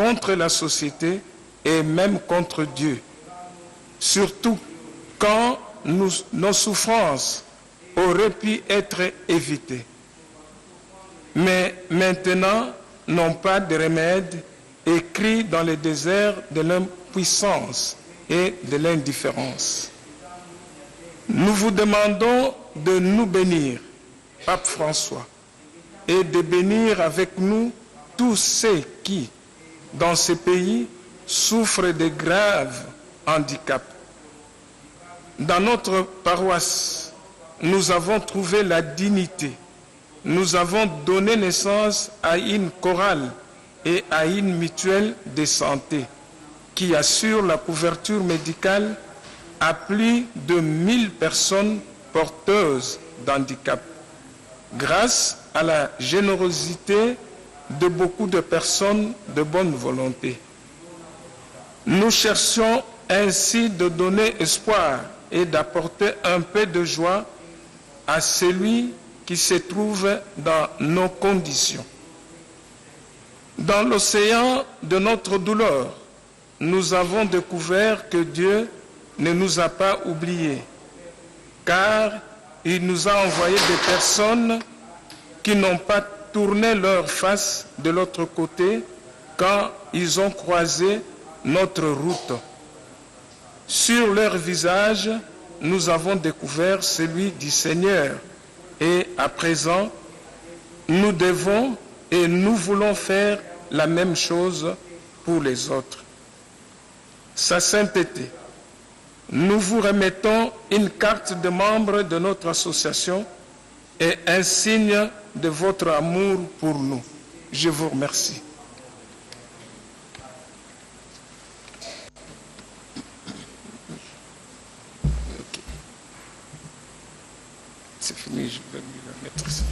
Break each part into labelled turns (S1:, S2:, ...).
S1: contre la société et même contre Dieu. Surtout quand nos souffrances auraient pu être évitées. Mais maintenant n'ont pas de remède, écrit dans le désert de l'impuissance et de l'indifférence. Nous vous demandons de nous bénir, Pape François, et de bénir avec nous tous ceux qui, dans ce pays, souffrent de graves handicaps. Dans notre paroisse, nous avons trouvé la dignité. Nous avons donné naissance à une chorale et à une mutuelle de santé qui assure la couverture médicale à plus de 1000 personnes porteuses d'handicap. Grâce à la générosité de beaucoup de personnes de bonne volonté. Nous cherchons ainsi de donner espoir et d'apporter un peu de joie à celui qui se trouve dans nos conditions. Dans l'océan de notre douleur, nous avons découvert que Dieu ne nous a pas oubliés, car il nous a envoyé des personnes qui n'ont pas tourné leur face de l'autre côté quand ils ont croisé notre route. Sur leur visage, nous avons découvert celui du Seigneur. Et à présent, nous devons et nous voulons faire la même chose pour les autres. Sa sainteté, nous vous remettons une carte de membre de notre association et un signe de votre amour pour nous. Je vous remercie. C'est fini, je vais lui mettre ça.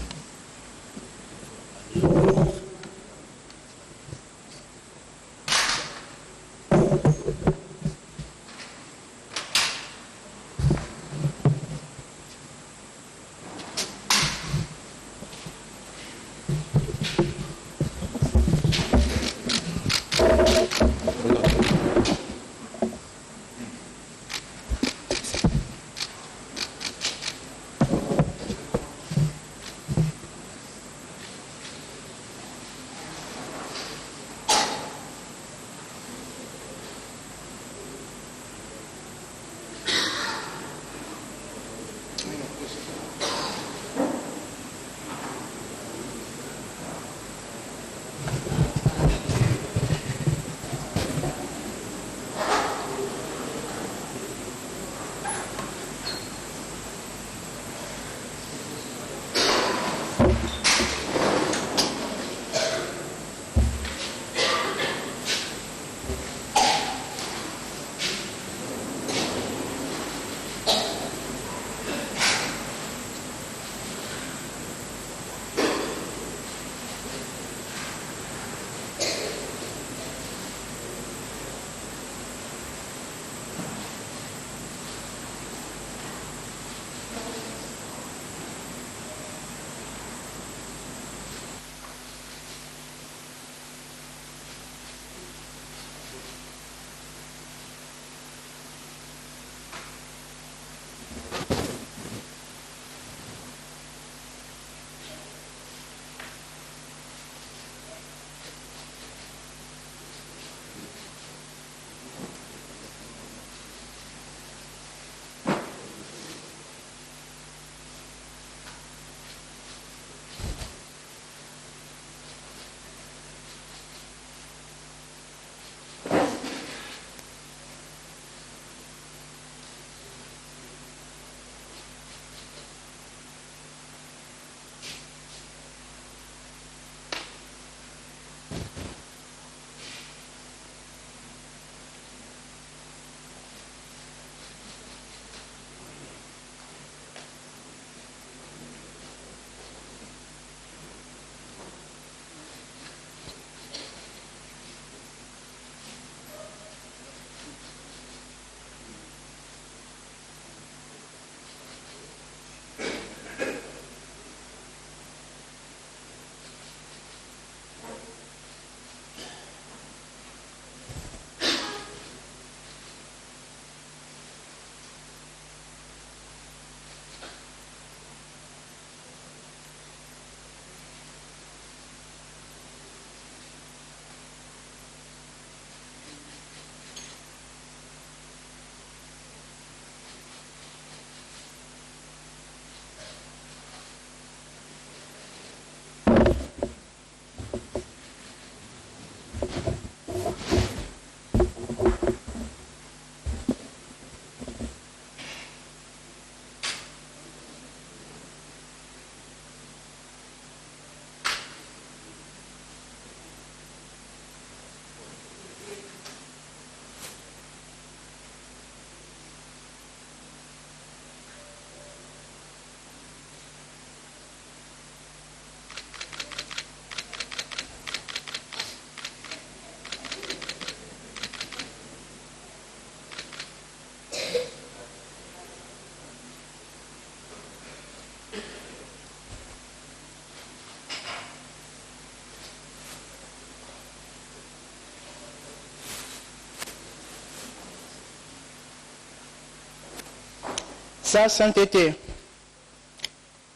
S2: Sa sainteté.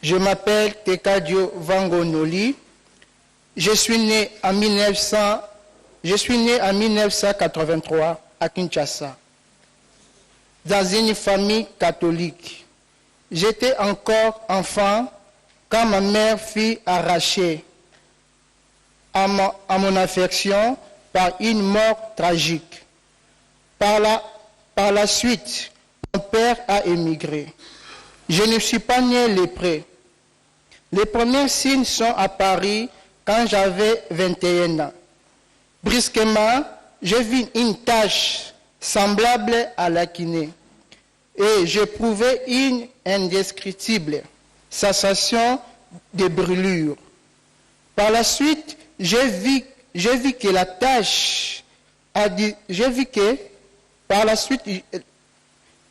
S2: Je m'appelle Tekadio Vangonoli. Je suis né en 1983 à Kinshasa, dans une famille catholique. J'étais encore enfant quand ma mère fut arrachée à mon affection par une mort tragique. Par la suite, mon père a émigré. Je ne suis pas né lépreux. Les premiers signes sont apparus quand j'avais 21 ans. Brusquement, j'ai vu une tache semblable à la kiné et j'éprouvais une indescriptible sensation de brûlure. Par la suite, j'ai vu que la tache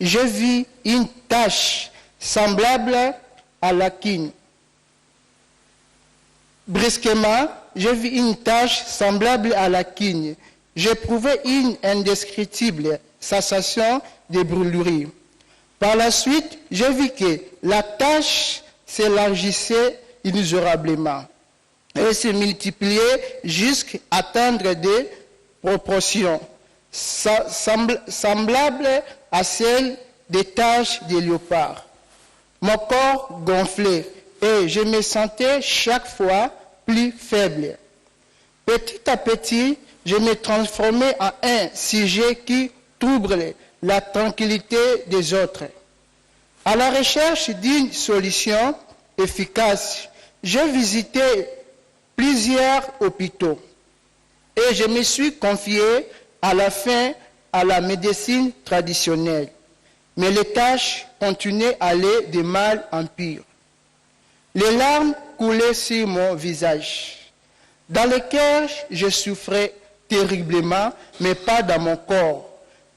S2: j'ai vu une tache semblable à la kiné. Brusquement, j'ai vu une tache semblable à la quigne. J'éprouvais une indescriptible sensation de brûlure. Par la suite, j'ai vu que la tache s'élargissait inexorablement et se multipliait jusqu'à atteindre des proportions semblables à celles des taches de léopard. Mon corps gonflait et je me sentais chaque fois plus faible. Petit à petit, je me transformais en un sujet qui trouble la tranquillité des autres. À la recherche d'une solution efficace, j'ai visité plusieurs hôpitaux et je me suis confié à la fin à la médecine traditionnelle. Mais les tâches continuaient à aller de mal en pire. Les larmes coulaient sur mon visage. Dans le cœur, je souffrais terriblement, mais pas dans mon corps.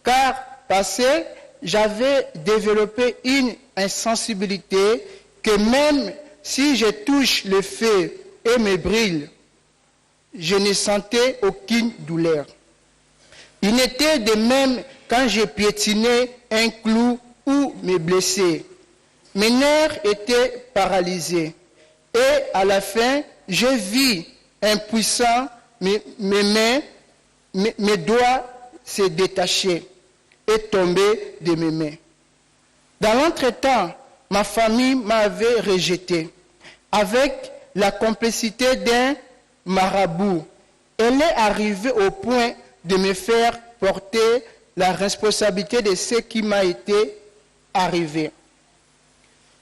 S2: Car, passé, j'avais développé une insensibilité que même si je touche le feu et me brûle, je ne sentais aucune douleur. Il était de même quand je piétinais un clou ou me blessais. Mes nerfs étaient paralysés. Et à la fin, je vis impuissant mes doigts se détacher et tomber de mes mains. Dans l'entretemps, ma famille m'avait rejeté avec la complicité d'un marabout. Elle est arrivée au point de me faire porter la responsabilité de ce qui m'a été arrivé.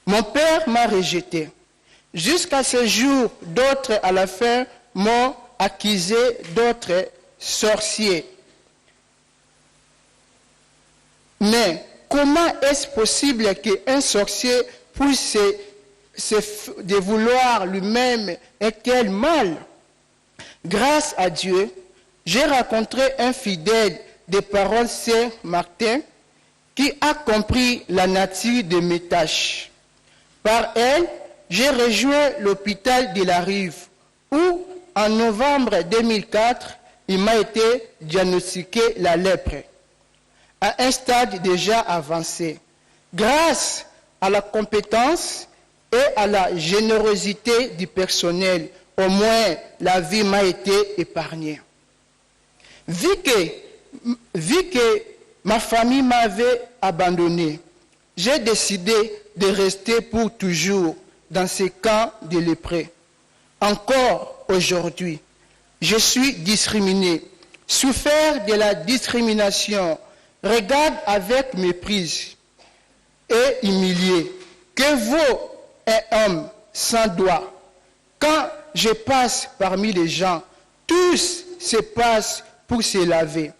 S2: Mon père m'a rejeté. Jusqu'à ce jour, d'autres à la fin m'ont accusé d'autres sorciers. Mais comment est-ce possible qu'un sorcier puisse de vouloir lui-même un tel mal? Grâce à Dieu, j'ai rencontré un fidèle des paroles Saint Martin qui a compris la nature de mes tâches. Par elle, j'ai rejoint l'hôpital de la Rive où, en novembre 2004, il m'a été diagnostiqué la lèpre à un stade déjà avancé. Grâce à la compétence et à la générosité du personnel, au moins la vie m'a été épargnée. Vu que ma famille m'avait abandonné, j'ai décidé de rester pour toujours dans ces camps de lépreux. Encore aujourd'hui, je suis discriminé, souffert de la discrimination, regarde avec mépris et humilié. Que vaut un homme sans doigt? Quand je passe parmi les gens, tous se passent pour se laver.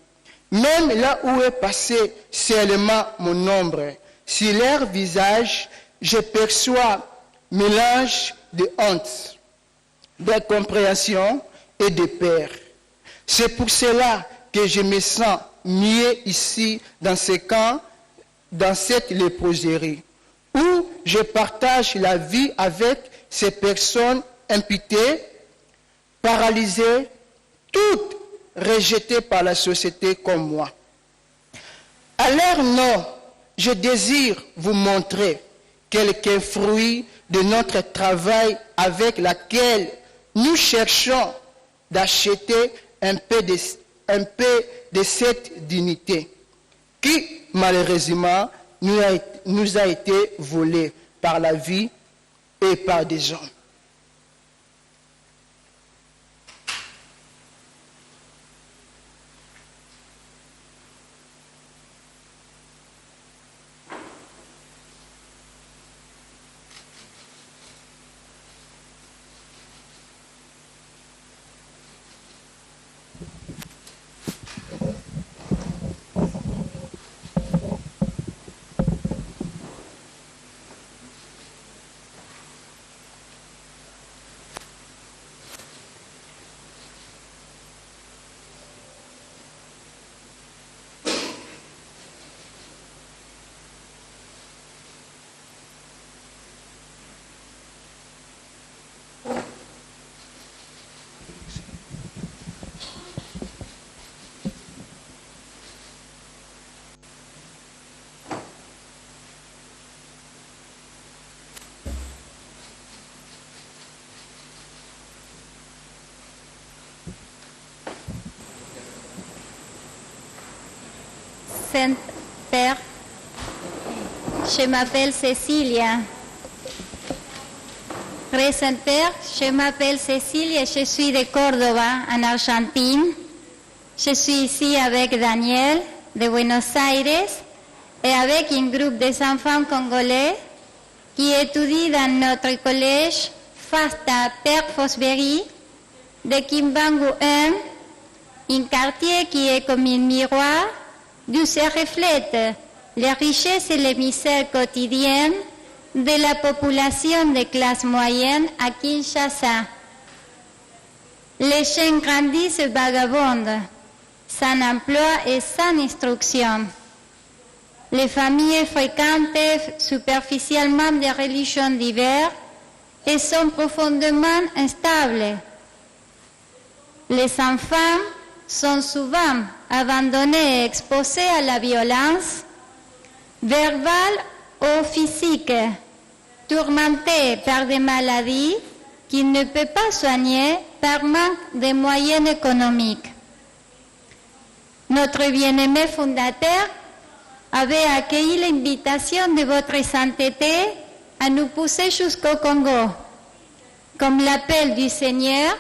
S2: Même là où est passé seulement mon ombre, sur leur visage, je perçois mélange de honte, d'incompréhension et de peur. C'est pour cela que je me sens mieux ici, dans ce camp, dans cette léproserie, où je partage la vie avec ces personnes imputées, paralysées, toutes rejetées par la société comme moi. À leur nom, je désire vous montrer quelques fruits de notre travail avec laquelle nous cherchons d'acheter un peu de cette dignité qui, malheureusement, nous a été volée par la vie et par des hommes.
S3: Saint-Père, je m'appelle Cécilia. Très Saint-Père, je m'appelle Cécilia et je suis de Córdoba, en Argentine. Je suis ici avec Daniel, de Buenos Aires, et avec un groupe des enfants congolais qui étudient dans notre collège Fasta Père Fosbery de Kimbangu 1, un quartier qui est comme un miroir d'où se reflètent les richesses et les misères quotidiennes de la population de classe moyenne à Kinshasa. Les jeunes grandissent vagabondes, sans emploi et sans instruction. Les familles fréquentent superficiellement des religions diverses et sont profondément instables. Les enfants sont souvent abandonnés et exposés à la violence verbale ou physique, tourmentés par des maladies qu'ils ne peuvent pas soigner par manque de moyens économiques. Notre bien-aimé fondateur avait accueilli l'invitation de votre sainteté à nous pousser jusqu'au Congo, comme l'appel du Seigneur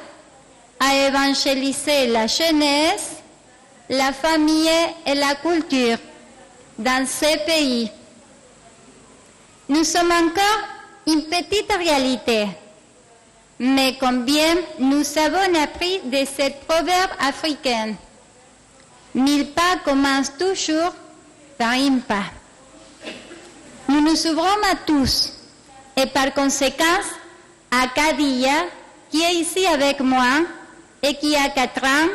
S3: à évangéliser la jeunesse, la famille et la culture dans ces pays. Nous sommes encore une petite réalité, mais combien nous avons appris de cette proverbe africaine. 1000 pas commencent toujours par un pas. Nous nous ouvrons à tous et par conséquent à Kadija qui est ici avec moi et qui a 4 ans,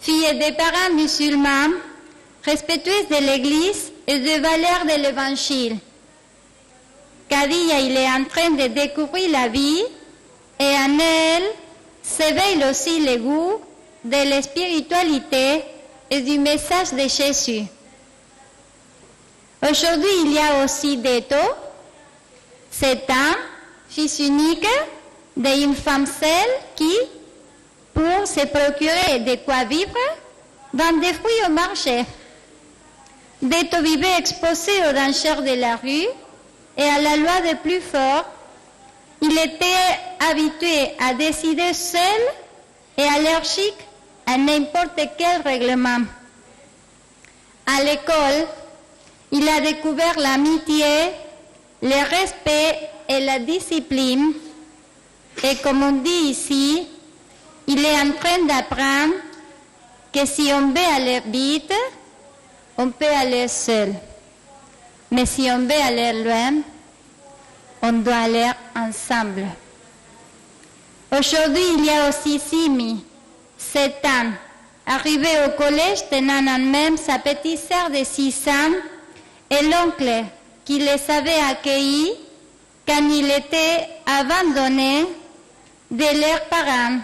S3: fille des parents musulmans, respectueuse de l'Église et des valeurs de l'Évangile. Kadija, il est en train de découvrir la vie et en elle s'éveille aussi le goût de la spiritualité et du message de Jésus. Aujourd'hui, il y a aussi Deto, 7 ans, fils unique d'une femme seule qui, pour se procurer de quoi vivre, vend des fruits au marché. Deto vivait exposé aux dangers de la rue et à la loi des plus forts. Il était habitué à décider seul et allergique à n'importe quel règlement. À l'école, il a découvert l'amitié, le respect et la discipline. Et comme on dit ici, il est en train d'apprendre que si on veut aller vite, on peut aller seul. Mais si on veut aller loin, on doit aller ensemble. Aujourd'hui, il y a aussi Simi, 7 ans, arrivé au collège tenant en même sa petite sœur de 6 ans et l'oncle qui les avait accueillis quand il était abandonné de leurs parents.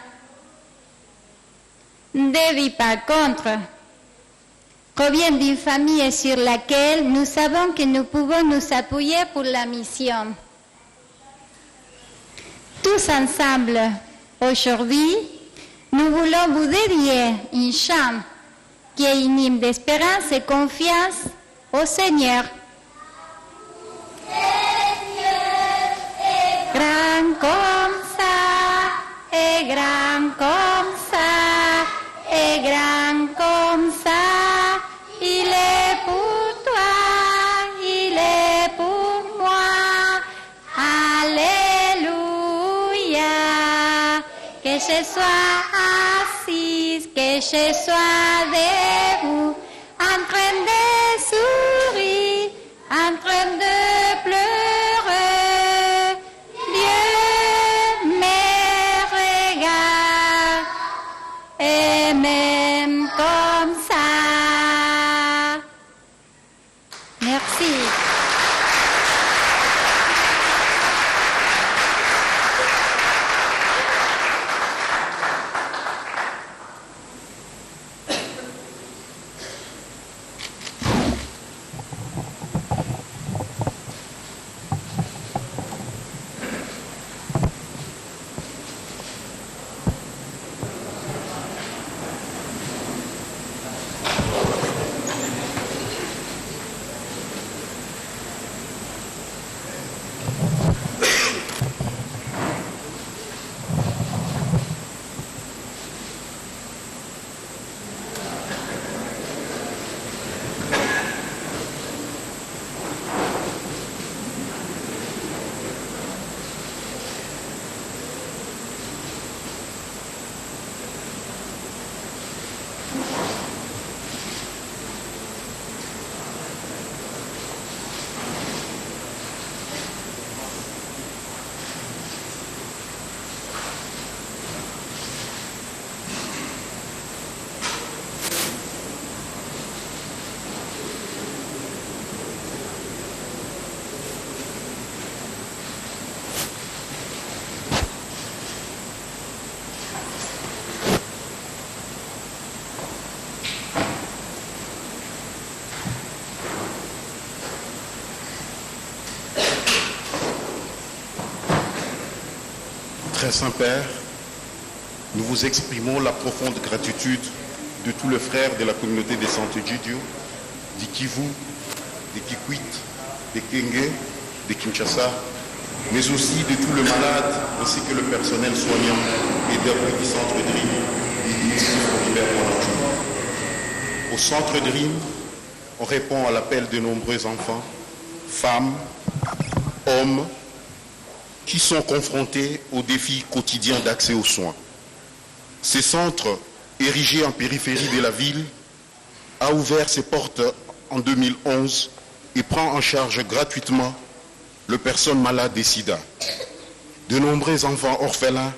S3: Debbie, par contre, provient d'une famille sur laquelle nous savons que nous pouvons nous appuyer pour la mission. Tous ensemble, aujourd'hui, nous voulons vous dédier une chant qui est une hymne d'espérance et confiance au Seigneur. Grand comme ça, et grand comme ça, et grand comme ça, il est pour toi, il est pour moi. Alléluia. Que je sois assise, que je sois debout, en train de sourire, en train de pleurer. Dieu me regarde et m'aime comme ça. Merci.
S4: Très Saint-Père, nous vous exprimons la profonde gratitude de tous les frères de la communauté des Santo Egidio, de Kivu, de Kikwit, de Kenge, de Kinshasa, mais aussi de tous les malades ainsi que le personnel soignant et d'appui du Centre Dream et du Institut Robert Monachou. Au Centre Dream, on répond à l'appel de nombreux enfants, femmes, hommes, qui sont confrontés aux défis quotidiens d'accès aux soins. Ce centre, érigé en périphérie de la ville, a ouvert ses portes en 2011 et prend en charge gratuitement les personnes malades de sida. De nombreux enfants orphelins,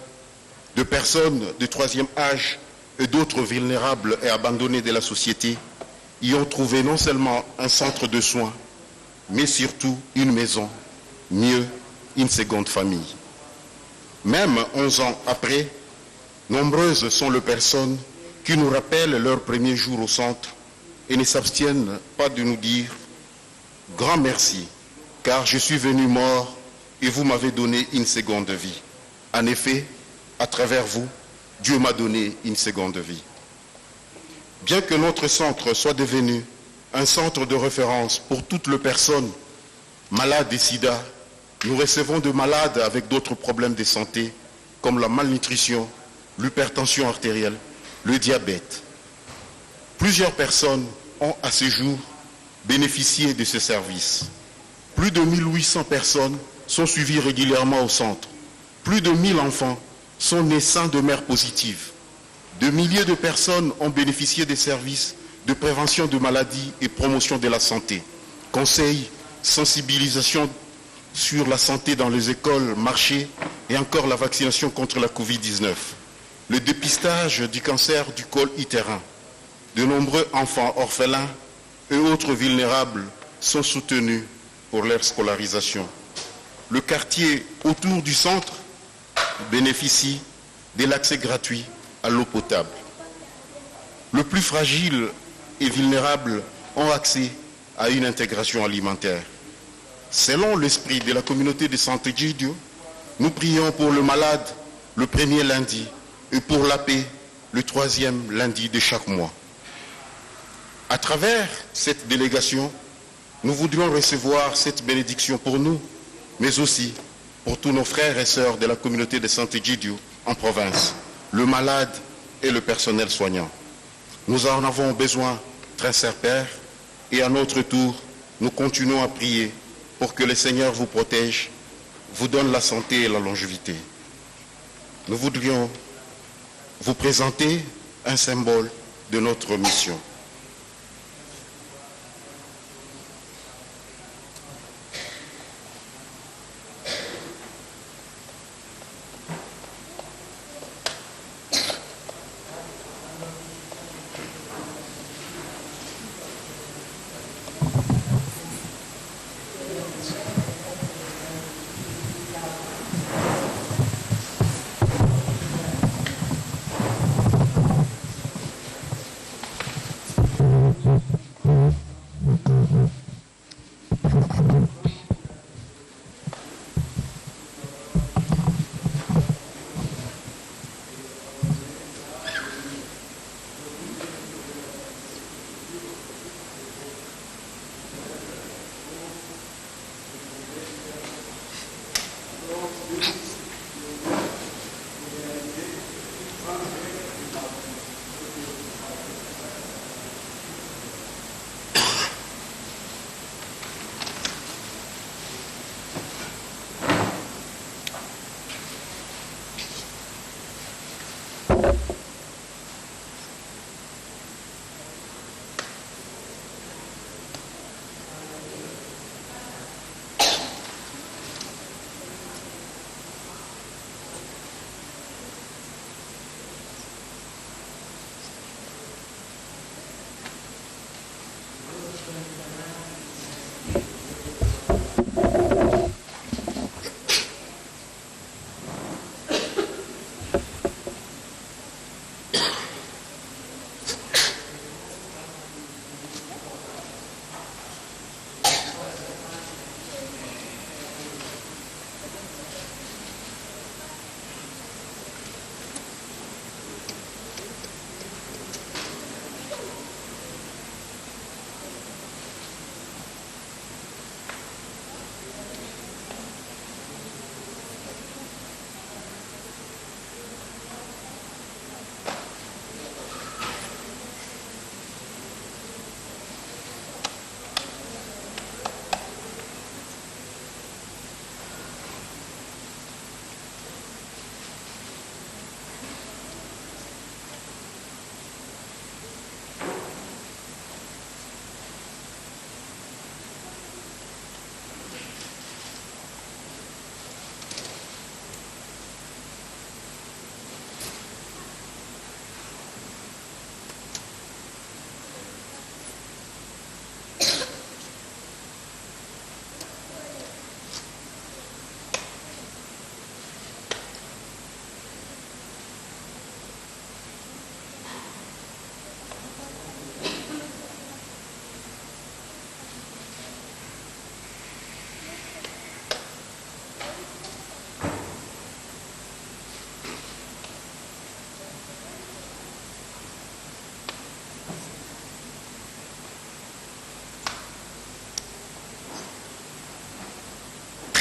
S4: de personnes de troisième âge et d'autres vulnérables et abandonnés de la société y ont trouvé non seulement un centre de soins, mais surtout une maison, mieux, une seconde famille. Même 11 ans après, nombreuses sont les personnes qui nous rappellent leur premier jour au centre et ne s'abstiennent pas de nous dire « Grand merci, car je suis venu mort et vous m'avez donné une seconde vie. En effet, à travers vous, Dieu m'a donné une seconde vie. » Bien que notre centre soit devenu un centre de référence pour toutes les personnes malades de sida, nous recevons de malades avec d'autres problèmes de santé, comme la malnutrition, l'hypertension artérielle, le diabète. Plusieurs personnes ont à ce jour bénéficié de ce service. Plus de 1800 personnes sont suivies régulièrement au centre. Plus de 1000 enfants sont nés sains de mères positives. De milliers de personnes ont bénéficié des services de prévention de maladies et promotion de la santé. Conseils, sensibilisation sur la santé dans les écoles, marchés et encore la vaccination contre la Covid-19. Le dépistage du cancer du col utérin. De nombreux enfants orphelins et autres vulnérables sont soutenus pour leur scolarisation. Le quartier autour du centre bénéficie de l'accès gratuit à l'eau potable. Le plus fragile et vulnérables ont accès à une intégration alimentaire. Selon l'esprit de la communauté de Sant'Egidio, nous prions pour le malade le premier lundi et pour la paix le troisième lundi de chaque mois. À travers cette délégation, nous voudrions recevoir cette bénédiction pour nous, mais aussi pour tous nos frères et sœurs de la communauté de Sant'Egidio en province, le malade et le personnel soignant. Nous en avons besoin, très cher Père, et à notre tour, nous continuons à prier pour que le Seigneur vous protège, vous donne la santé et la longévité. Nous voudrions vous présenter un symbole de notre mission.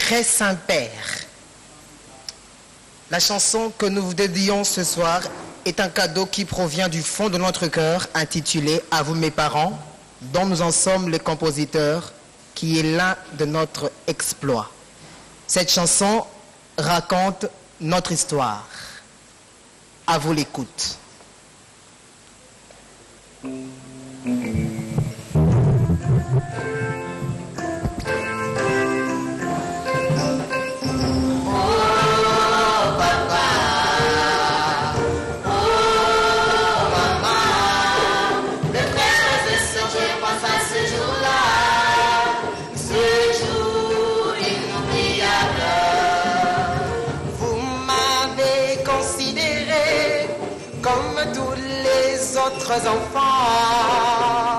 S5: Très Saint-Père, la chanson que nous vous dédions ce soir est un cadeau qui provient du fond de notre cœur, intitulé « À vous mes parents », dont nous en sommes les compositeurs, qui est l'un de notre exploit. Cette chanson raconte notre histoire. À vous l'écoute.
S6: Enfants,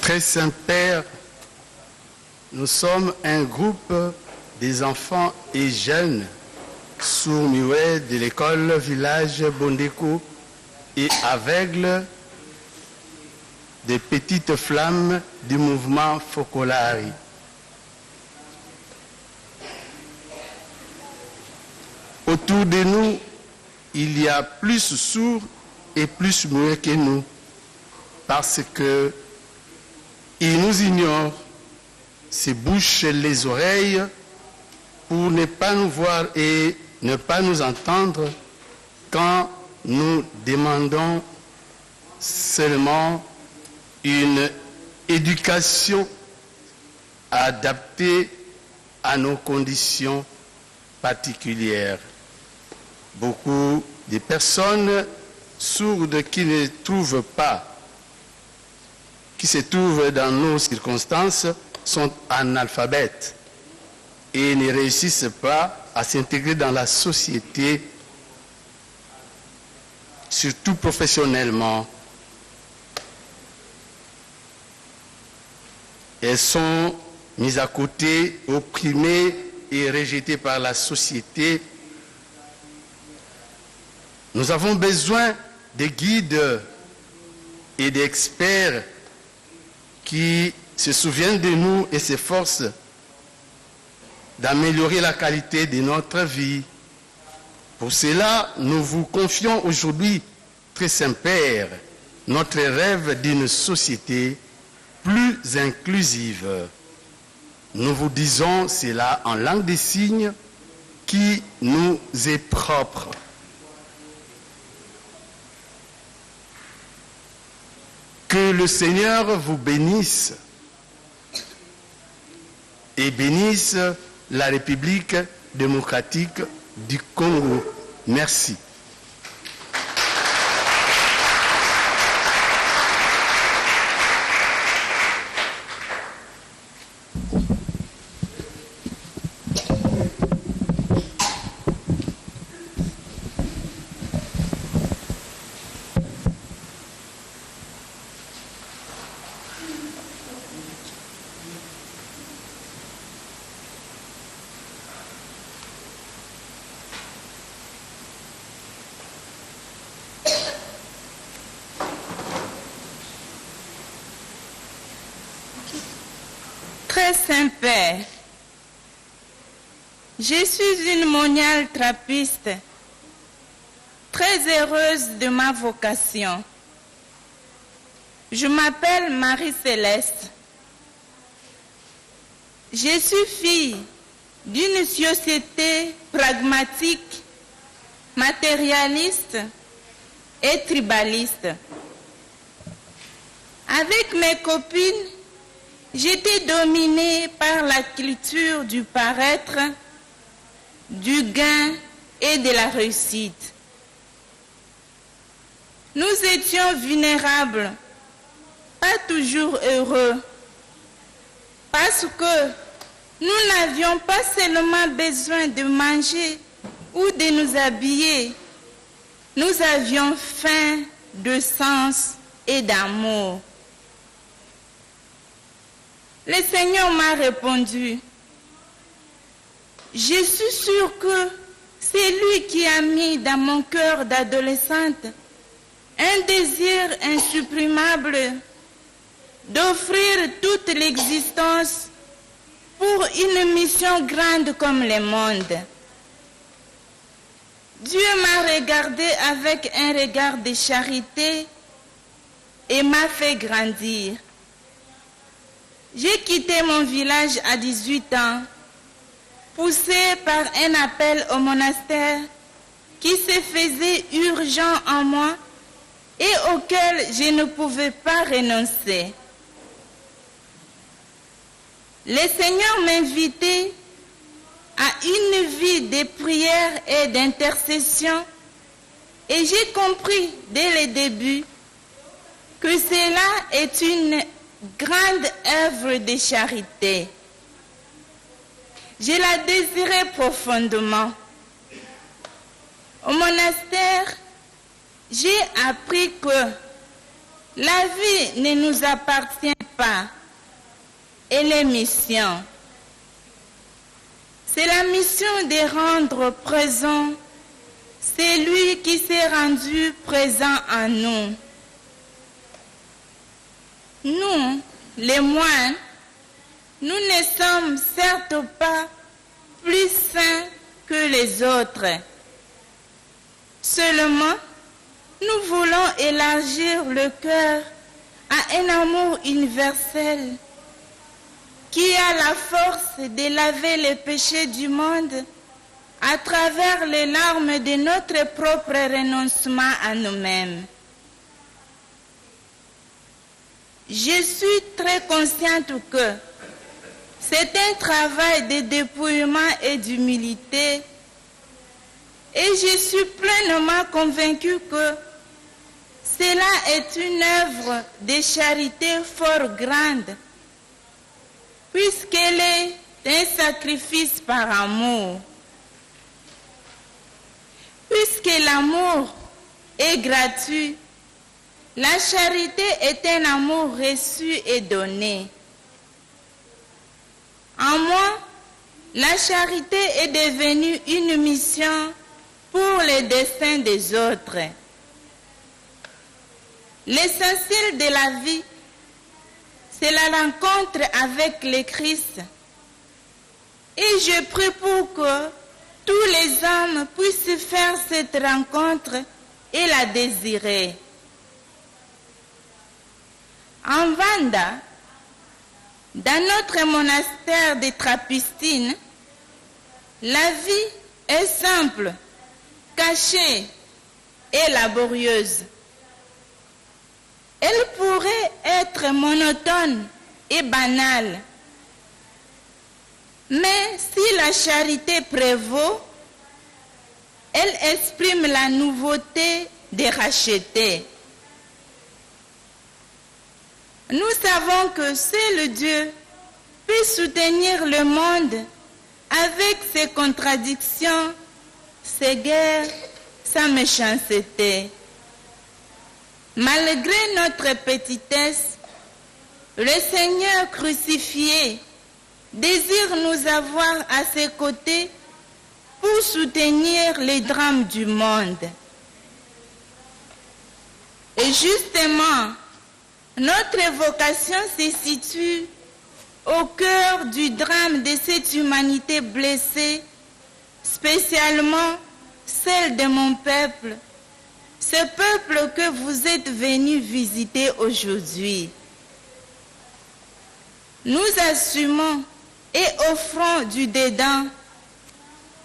S6: Très Saint-Père, nous sommes un groupe des enfants et jeunes sourds-muets de l'école village Bondeko et aveugles des petites flammes du mouvement Focolari. Autour de nous, il y a plus sourds et plus muets que nous, parce que ils nous ignorent, se bouchent les oreilles pour ne pas nous voir et ne pas nous entendre quand nous demandons seulement une éducation adaptée à nos conditions particulières. Beaucoup de personnes sourdes qui ne trouvent pas, qui se trouvent dans nos circonstances, sont analphabètes et ne réussissent pas à s'intégrer dans la société, surtout professionnellement. Elles sont mises à côté, opprimées et rejetées par la société. Nous avons besoin de guides et d'experts qui se souviennent de nous et s'efforcent d'améliorer la qualité de notre vie. Pour cela, nous vous confions aujourd'hui, très Saint-Père, notre rêve d'une société plus inclusive. Nous vous disons cela en langue des signes qui nous est propre. Que le Seigneur vous bénisse et bénisse la République démocratique du Congo. Merci.
S7: Très Saint-Père, je suis une moniale trappiste, très heureuse de ma vocation. Je m'appelle Marie-Céleste. Je suis fille d'une société pragmatique, matérialiste et tribaliste. Avec mes copines, j'étais dominée par la culture du paraître, du gain et de la réussite. Nous étions vulnérables, pas toujours heureux, parce que nous n'avions pas seulement besoin de manger ou de nous habiller, nous avions faim de sens et d'amour. Le Seigneur m'a répondu, je suis sûre que c'est lui qui a mis dans mon cœur d'adolescente un désir insupprimable d'offrir toute l'existence pour une mission grande comme le monde. Dieu m'a regardé avec un regard de charité et m'a fait grandir. J'ai quitté mon village à 18 ans, poussé par un appel au monastère qui se faisait urgent en moi et auquel je ne pouvais pas renoncer. Le Seigneur m'invitait à une vie de prière et d'intercession et j'ai compris dès le début que cela est une grande œuvre de charité. Je la désirais profondément. Au monastère, j'ai appris que la vie ne nous appartient pas et les missions. C'est la mission de rendre présent celui qui s'est rendu présent en nous. Nous, les moines, nous ne sommes certes pas plus saints que les autres. Seulement, nous voulons élargir le cœur à un amour universel qui a la force de laver les péchés du monde à travers les larmes de notre propre renoncement à nous-mêmes. Je suis très consciente que c'est un travail de dépouillement et d'humilité et je suis pleinement convaincue que cela est une œuvre de charité fort grande puisqu'elle est un sacrifice par amour. Puisque l'amour est gratuit, la charité est un amour reçu et donné. En moi, la charité est devenue une mission pour le dessein des autres. L'essentiel de la vie, c'est la rencontre avec le Christ. Et je prie pour que tous les hommes puissent faire cette rencontre et la désirer. En Vanda, dans notre monastère de Trappistine, la vie est simple, cachée et laborieuse. Elle pourrait être monotone et banale. Mais si la charité prévaut, elle exprime la nouveauté des rachetés. Nous savons que seul Dieu peut soutenir le monde avec ses contradictions, ses guerres, sa méchanceté. Malgré notre petitesse, le Seigneur crucifié désire nous avoir à ses côtés pour soutenir les drames du monde. Et justement, notre vocation se situe au cœur du drame de cette humanité blessée, spécialement celle de mon peuple, ce peuple que vous êtes venus visiter aujourd'hui. Nous assumons et offrons du dédain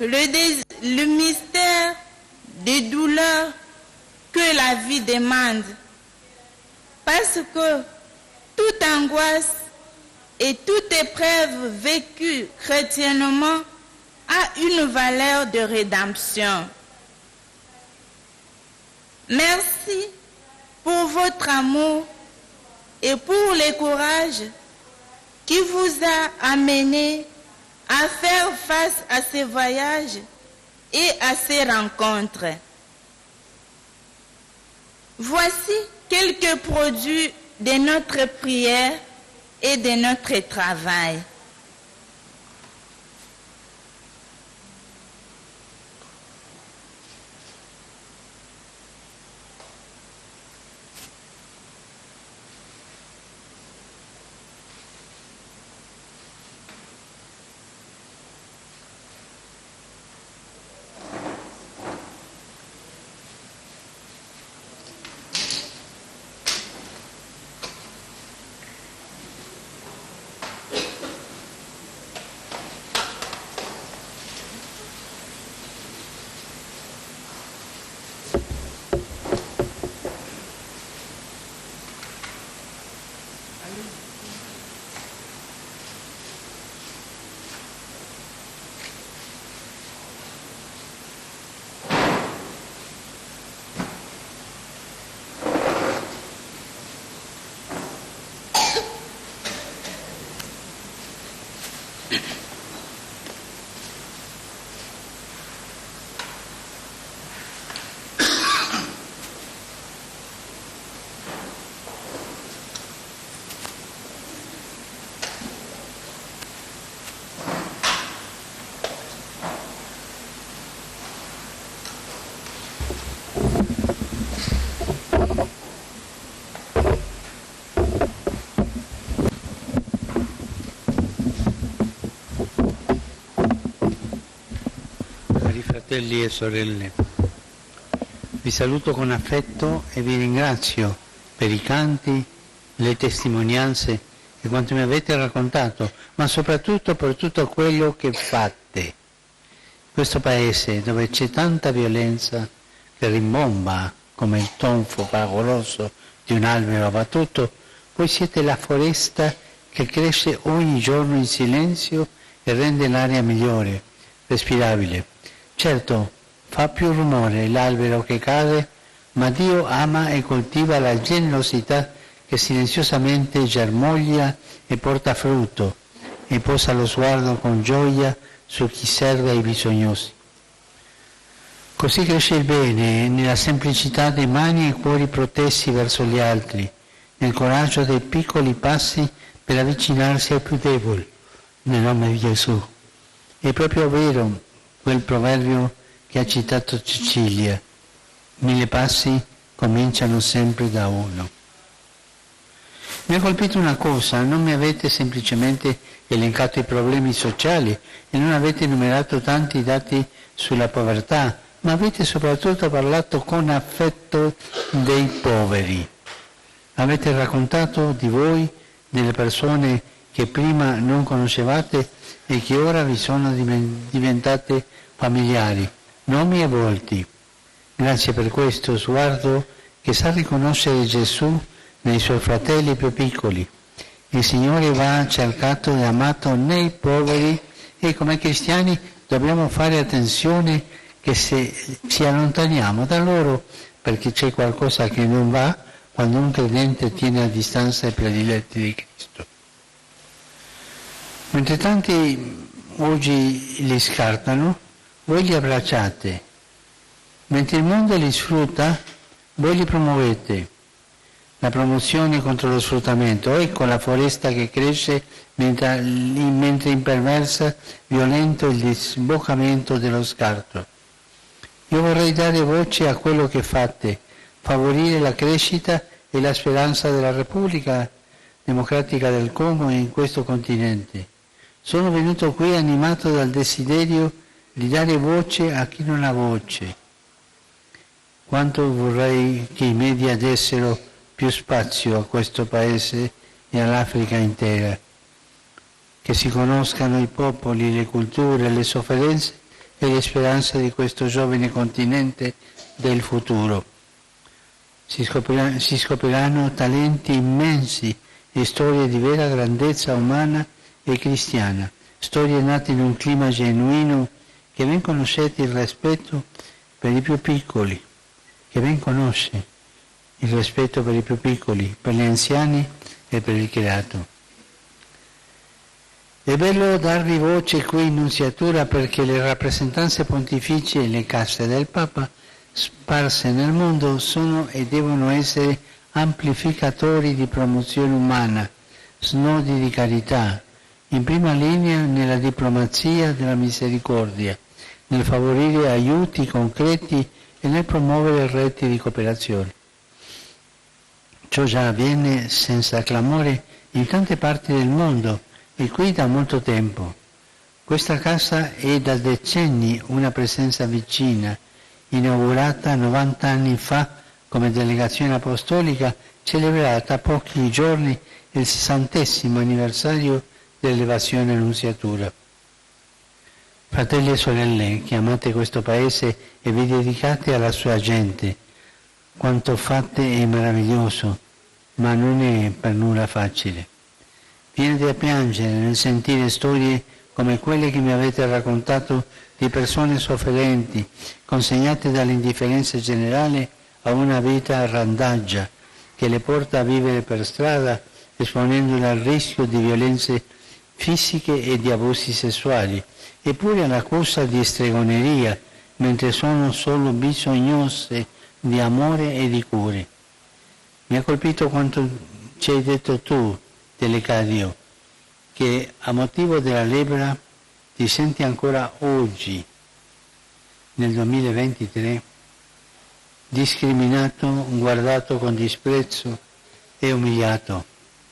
S7: le mystère des douleurs que la vie demande, parce que toute angoisse et toute épreuve vécue chrétiennement a une valeur de rédemption. Merci pour votre amour et pour le courage qui vous a amené à faire face à ces voyages et à ces rencontres. Voici quelques produits de notre prière et de notre travail.
S8: Fratelli e sorelle, vi saluto con affetto e vi ringrazio per i canti, le testimonianze e quanto mi avete raccontato, ma soprattutto per tutto quello che fate. Questo paese dove c'è tanta violenza che rimbomba come il tonfo fragoroso di un albero abbattuto, voi siete la foresta che cresce ogni giorno in silenzio e rende l'aria migliore, respirabile. Certo, fa più rumore l'albero che cade, ma Dio ama e coltiva la generosità che silenziosamente germoglia e porta frutto e posa lo sguardo con gioia su chi serve ai bisognosi. Così cresce il bene nella semplicità dei mani e cuori protesi verso gli altri, nel coraggio dei piccoli passi per avvicinarsi ai più deboli, nel nome di Gesù. È proprio vero quel proverbio che ha citato Cecilia: 1000 passi cominciano sempre da uno. Mi ha colpito una cosa: non mi avete semplicemente elencato i problemi sociali e non avete enumerato tanti dati sulla povertà, ma avete soprattutto parlato con affetto dei poveri. Avete raccontato di voi, delle persone che prima non conoscevate e che ora vi sono diventate familiari, nomi e volti. Grazie per questo sguardo che sa riconoscere Gesù nei suoi fratelli più piccoli. Il Signore va cercato e amato nei poveri e come cristiani dobbiamo fare attenzione che se ci allontaniamo da loro perché c'è qualcosa che non va quando un credente tiene a distanza i prediletti di Cristo. Mentre tanti oggi li scartano, voi li abbracciate. Mentre il mondo li sfrutta, voi li promuovete. La promozione contro lo sfruttamento, ecco la foresta che cresce mentre imperversa, violento il disboccamento dello scarto. Io vorrei dare voce a quello che fate, favorire la crescita e la speranza della Repubblica Democratica del Congo e in questo continente. Sono venuto qui animato dal desiderio di dare voce a chi non ha voce. Quanto vorrei che i media dessero più spazio a questo paese e all'Africa intera, che si conoscano i popoli, le culture, le sofferenze e le speranze di questo giovane continente del futuro. Si scopriranno talenti immensi e storie di vera grandezza umana e cristiana, storie nate in un clima genuino, che ben conoscete il rispetto per i più piccoli, che ben conosce il rispetto per i più piccoli, per gli anziani e per il creato. È bello darvi voce qui in Nunziatura perché le rappresentanze pontificie e le casse del Papa sparse nel mondo sono e devono essere amplificatori di promozione umana, snodi di carità, in prima linea nella diplomazia della misericordia, nel favorire aiuti concreti e nel promuovere reti di cooperazione. Ciò già avviene senza clamore in tante parti del mondo e qui da molto tempo. Questa casa è da decenni una presenza vicina, inaugurata 90 anni fa come delegazione apostolica, celebrata a pochi giorni il 60° anniversario dell'elevazione Annunziatura. Fratelli e sorelle che amate questo paese e vi dedicate alla sua gente, quanto fate è meraviglioso, ma non è per nulla facile. Viene a piangere nel sentire storie come quelle che mi avete raccontato di persone sofferenti, consegnate dall'indifferenza generale a una vita a randaggia, che le porta a vivere per strada, esponendole al rischio di violenze fisiche e di abusi sessuali, eppure all'accusa di stregoneria, mentre sono solo bisognose di amore e di cure. Mi ha colpito quanto ci hai detto tu, Telecadio, che a motivo della lebbra ti senti ancora oggi, nel 2023, discriminato, guardato con disprezzo e umiliato,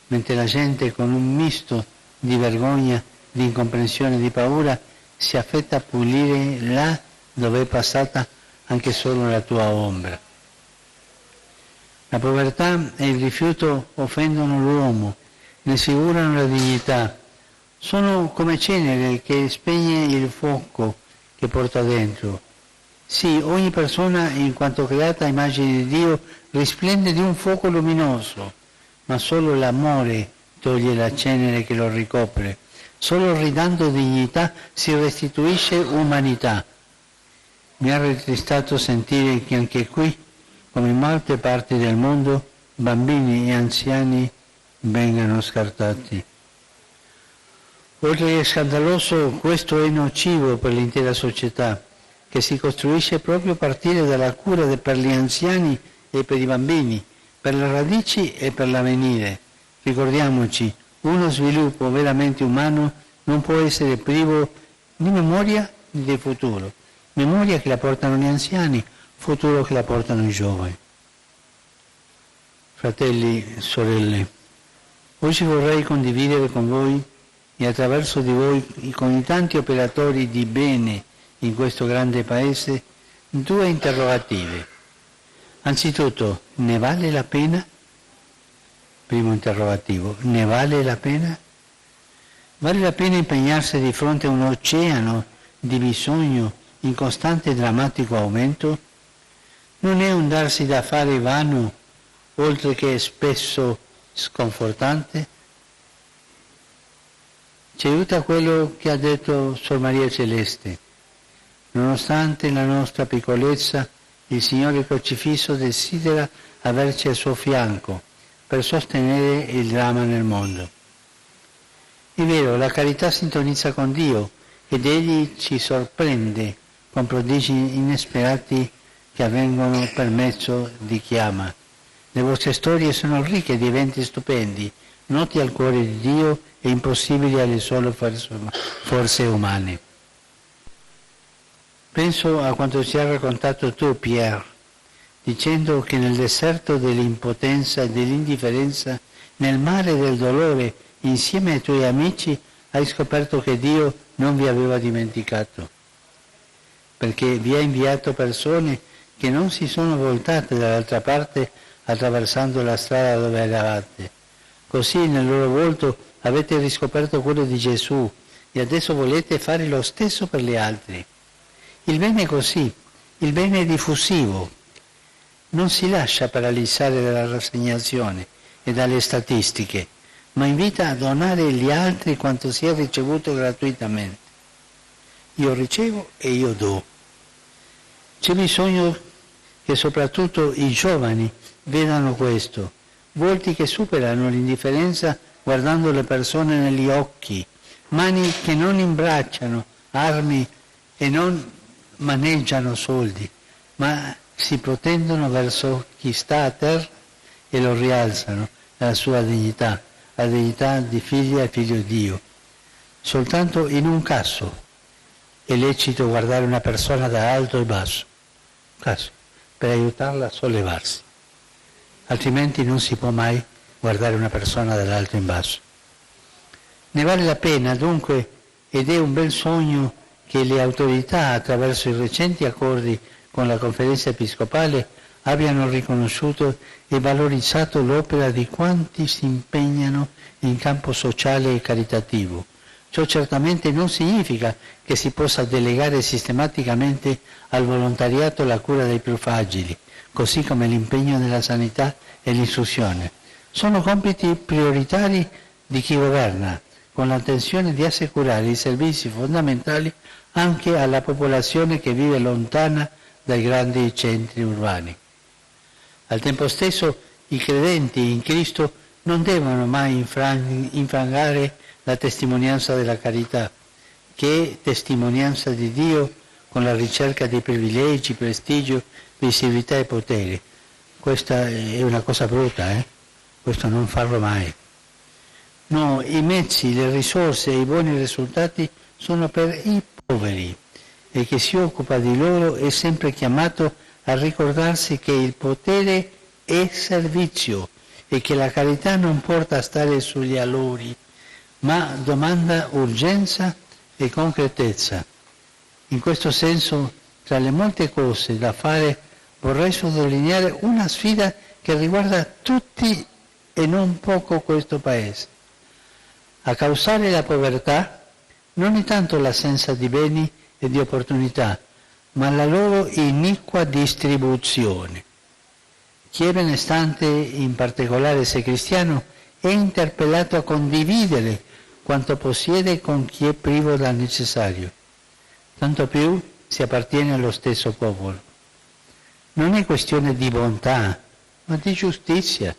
S8: mentre la gente con un misto di vergogna, di incomprensione e di paura si affretta a pulire là dove è passata anche solo la tua ombra. La povertà e il rifiuto offendono l'uomo, ne sfigurano la dignità. Sono come cenere che spegne il fuoco che porta dentro. Sì, ogni persona, in quanto creata a immagine di Dio, risplende di un fuoco luminoso, ma solo l'amore toglie la cenere che lo ricopre. Solo ridando dignità si restituisce umanità. Mi ha rattristato sentire che anche qui, come in molte parti del mondo, bambini e anziani vengano scartati. Oltre che scandaloso, questo è nocivo per l'intera società, che si costruisce proprio a partire dalla cura per gli anziani e per i bambini, per le radici e per l'avvenire. Ricordiamoci, uno sviluppo veramente umano non può essere privo di memoria né di futuro. Memoria che la portano gli anziani, futuro che la portano i giovani. Fratelli, sorelle, oggi vorrei condividere con voi e attraverso di voi, con i tanti operatori di bene in questo grande paese, due interrogative. Anzitutto, ne vale la pena? Primo interrogativo, ne vale la pena? Vale la pena impegnarsi di fronte a un oceano di bisogno in costante e drammatico aumento? Non è un darsi da fare vano, oltre che spesso sconfortante? Ci aiuta quello che ha detto Sor Maria Celeste. Nonostante la nostra piccolezza, il Signore crocifisso desidera averci al suo fianco per sostenere il dramma nel mondo. È vero, la carità sintonizza con Dio ed Egli ci sorprende con prodigi inesperati che avvengono per mezzo di chi ama. Le vostre storie sono ricche di eventi stupendi, noti al cuore di Dio e impossibili alle sole forze umane. Penso a quanto ci hai raccontato tu, Pierre, dicendo che nel deserto dell'impotenza e dell'indifferenza, nel mare del dolore, insieme ai tuoi amici, hai scoperto che Dio non vi aveva dimenticato, perché vi ha inviato persone che non si sono voltate dall'altra parte attraversando la strada dove eravate. Così nel loro volto avete riscoperto quello di Gesù e adesso volete fare lo stesso per gli altri. Il bene è così, il bene è diffusivo, non si lascia paralizzare dalla rassegnazione e dalle statistiche, ma invita a donare agli altri quanto si è ricevuto gratuitamente. Io ricevo e io do. C'è bisogno che soprattutto i giovani vedano questo, volti che superano l'indifferenza guardando le persone negli occhi, mani che non imbracciano armi e non maneggiano soldi, ma si protendono verso chi sta a terra e lo rialzano alla sua dignità, la dignità di figlia e figlio di Dio. Soltanto in un caso è lecito guardare una persona da alto e basso, caso, per aiutarla a sollevarsi. Altrimenti non si può mai guardare una persona dall'alto in basso. Ne vale la pena dunque, ed è un bel sogno che le autorità, attraverso i recenti accordi con la Conferenza Episcopale, abbiano riconosciuto e valorizzato l'opera di quanti si impegnano in campo sociale e caritativo. Ciò certamente non significa che si possa delegare sistematicamente al volontariato la cura dei più fragili, così come l'impegno nella sanità e l'istruzione. Sono compiti prioritari di chi governa, con l'intenzione di assicurare i servizi fondamentali anche alla popolazione che vive lontana dai grandi centri urbani. Al tempo stesso i credenti in Cristo non devono mai infrangare la testimonianza della carità, che è testimonianza di Dio con la ricerca di privilegi, prestigio, visibilità e potere. Questa è una cosa brutta, questo non farlo mai. No, i mezzi, le risorse e i buoni risultati sono per i poveri e chi si occupa di loro è sempre chiamato a ricordarsi che il potere è servizio e che la carità non porta a stare sugli allori, ma domanda urgenza e concretezza. In questo senso tra le molte cose da fare vorrei sottolineare una sfida che riguarda tutti e non poco questo Paese. A causare la povertà non è tanto l'assenza di beni e di opportunità, ma la loro iniqua distribuzione. Chi è benestante, in particolare se cristiano, è interpellato a condividere quanto possiede con chi è privo dal necessario, tanto più se appartiene allo stesso popolo. Non è questione di bontà, ma di giustizia.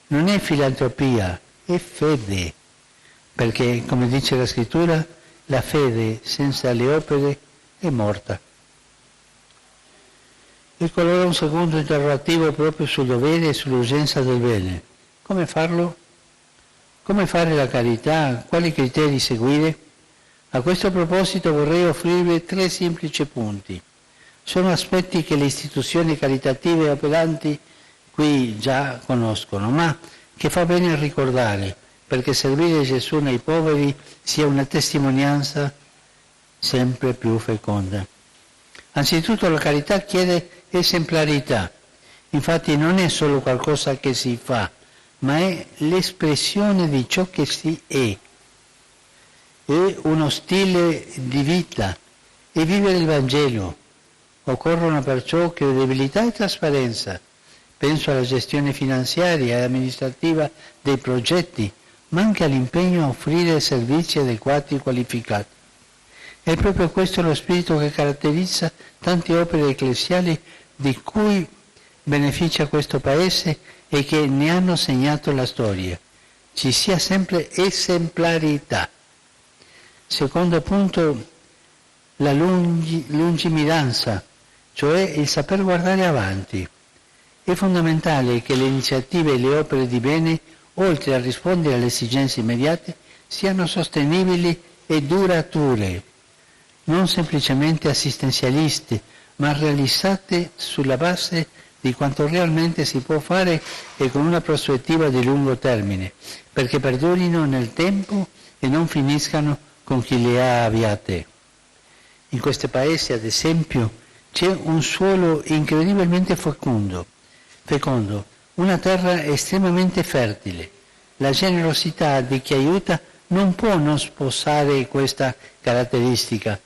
S8: Non è filantropia, è fede, perché, come dice la Scrittura, la fede senza le opere è morta. Ecco allora un secondo interrogativo proprio sul dovere e sull'urgenza del bene. Come farlo? Come fare la carità? Quali criteri seguire? A questo proposito vorrei offrirvi 3 semplici punti. Sono aspetti che le istituzioni caritative operanti qui già conoscono, ma che fa bene ricordare, perché servire Gesù nei poveri sia una testimonianza sempre più feconda. Anzitutto la carità chiede esemplarità, infatti non è solo qualcosa che si fa, ma è l'espressione di ciò che si è uno stile di vita, è vivere il Vangelo. Occorrono perciò credibilità e trasparenza. Penso alla gestione finanziaria e amministrativa dei progetti, ma anche all'impegno a offrire servizi adeguati e qualificati. È proprio questo lo spirito che caratterizza tante opere ecclesiali di cui beneficia questo Paese e che ne hanno segnato la storia. Ci sia sempre esemplarità. Secondo punto, la lungimiranza, cioè il saper guardare avanti. È fondamentale che le iniziative e le opere di bene, oltre a rispondere alle esigenze immediate, siano sostenibili e durature, non semplicemente assistenzialiste, ma realizzate sulla base di quanto realmente si può fare e con una prospettiva di lungo termine, perché perdurino nel tempo e non finiscano con chi le ha avviate. In questo paese, ad esempio, c'è un suolo incredibilmente fecondo, una terra estremamente fertile. La generosità di chi aiuta non può non sposare questa caratteristica,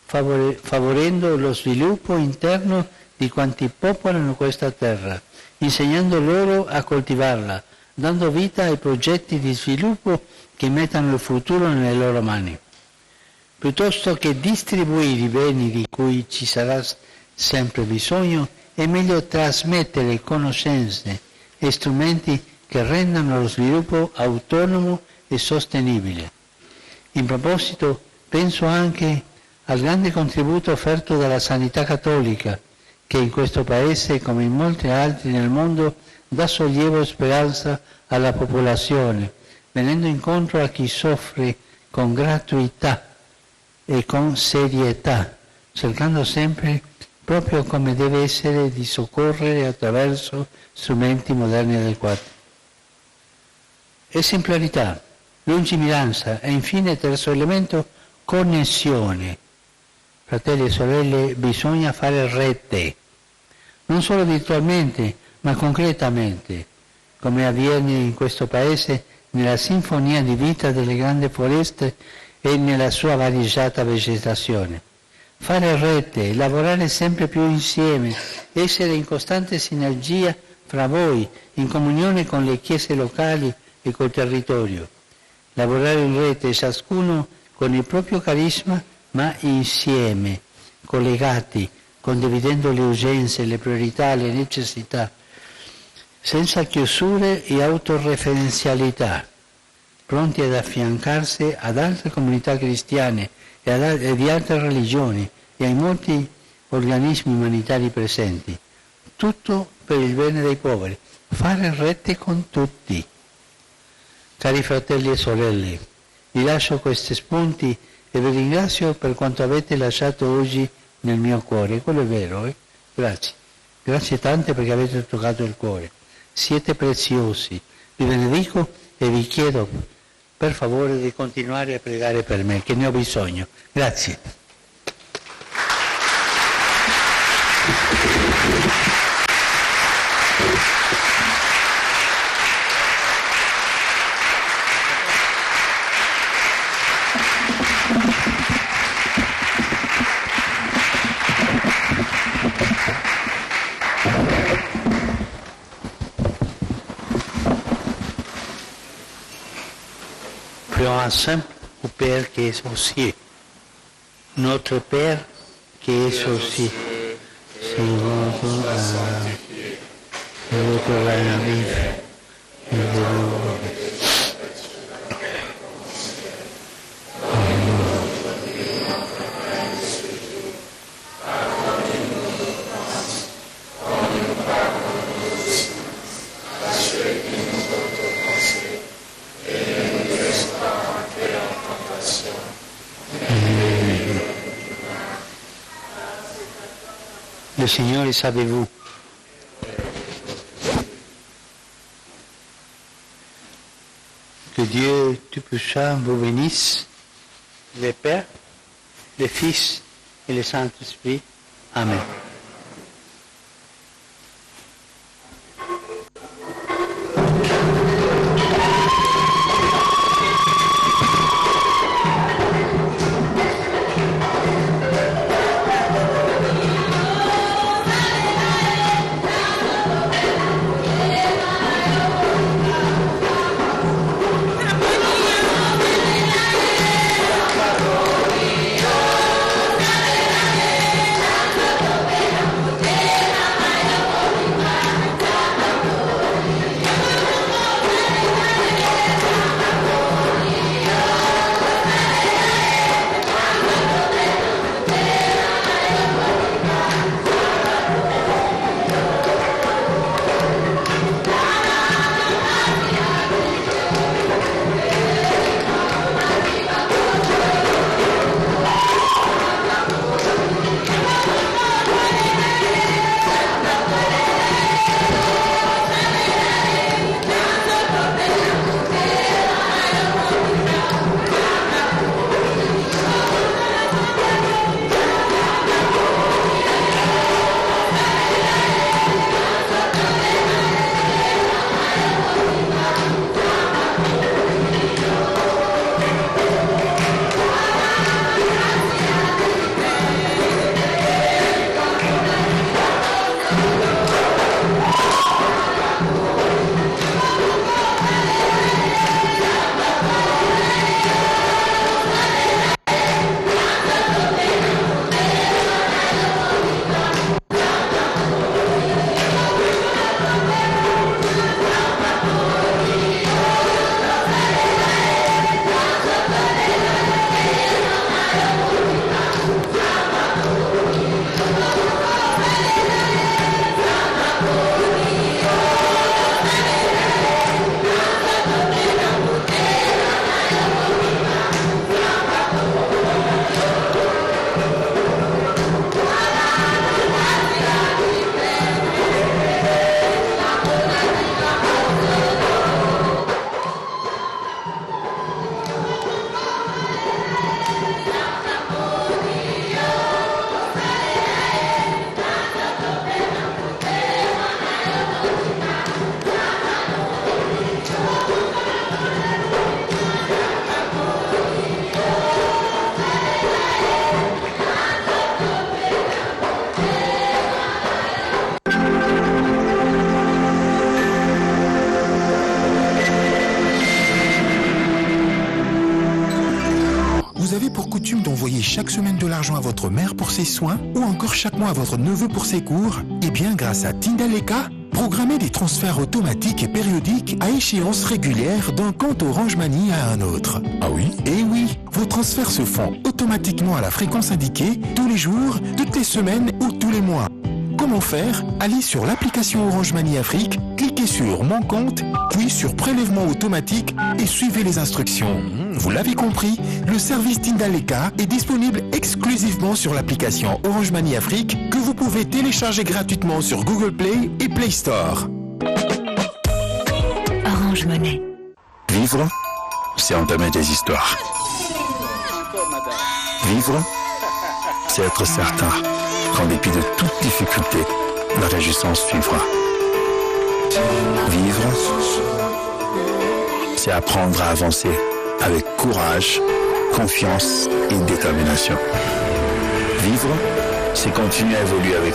S8: favorendo lo sviluppo interno di quanti popolano questa terra, insegnando loro a coltivarla, dando vita ai progetti di sviluppo che mettano il futuro nelle loro mani. Piuttosto che distribuire i beni di cui ci sarà sempre bisogno, è meglio trasmettere conoscenze e strumenti che rendano lo sviluppo autonomo e sostenibile. In proposito, penso anche al grande contributo offerto dalla sanità cattolica, che in questo Paese, come in molti altri nel mondo, dà sollievo e speranza alla popolazione, venendo incontro a chi soffre con gratuità e con serietà, cercando sempre, proprio come deve essere, di soccorrere attraverso strumenti moderni adeguati. Esemplarità, lungimiranza e infine, terzo elemento, connessione. Fratelli e sorelle, bisogna fare rete, non solo virtualmente, ma concretamente, come avviene in questo Paese nella sinfonia di vita delle grandi foreste e nella sua variegata vegetazione. Fare rete, lavorare sempre più insieme, essere in costante sinergia fra voi, in comunione con le chiese locali e col territorio. Lavorare in rete, ciascuno con il proprio carisma, ma insieme, collegati, condividendo le urgenze, le priorità, le necessità, senza chiusure e autoreferenzialità, pronti ad affiancarsi ad altre comunità cristiane e di altre religioni e ai molti organismi umanitari presenti. Tutto per il bene dei poveri. Fare rete con tutti. Cari fratelli e sorelle, vi lascio questi spunti e vi ringrazio per quanto avete lasciato oggi nel mio cuore. Quello è vero, eh? Grazie. Grazie tante perché avete toccato il cuore. Siete preziosi. Vi benedico e vi chiedo per favore di continuare a pregare per me, che ne ho bisogno. Grazie. prions ensemble au Père qui est aux cieux. Notre Père qui est aux cieux, Seigneur, sanctifié, que votre règne arrive, et le Seigneur est avec vous. Que Dieu Tout-Puissant vous bénisse, le Père, le Fils et le Saint-Esprit. Amen.
S9: Vous avez pour coutume d'envoyer chaque semaine de l'argent à votre mère pour ses soins ou encore chaque mois à votre neveu pour ses cours? Eh bien, grâce à Tindaleka, programmez des transferts automatiques et périodiques à échéance régulière d'un compte Orange Money à un autre. Ah oui? Eh oui, vos transferts se font automatiquement à la fréquence indiquée, tous les jours, toutes les semaines ou tous les mois. Comment faire? Allez sur l'application Orange Money Afrique, cliquez sur Mon compte, puis sur Prélèvement automatique et suivez les instructions. Vous l'avez compris, le service Tindaleka est disponible exclusivement sur l'application Orange Money Afrique que vous pouvez télécharger gratuitement sur Google Play et Play Store.
S10: Orange Money.
S11: Vivre, c'est entamer des histoires. Vivre, c'est être certain qu'en dépit de toute difficulté, la réjouissance suivra. Vivre, c'est apprendre à avancer avec courage, confiance et détermination. Vivre, c'est continuer à évoluer avec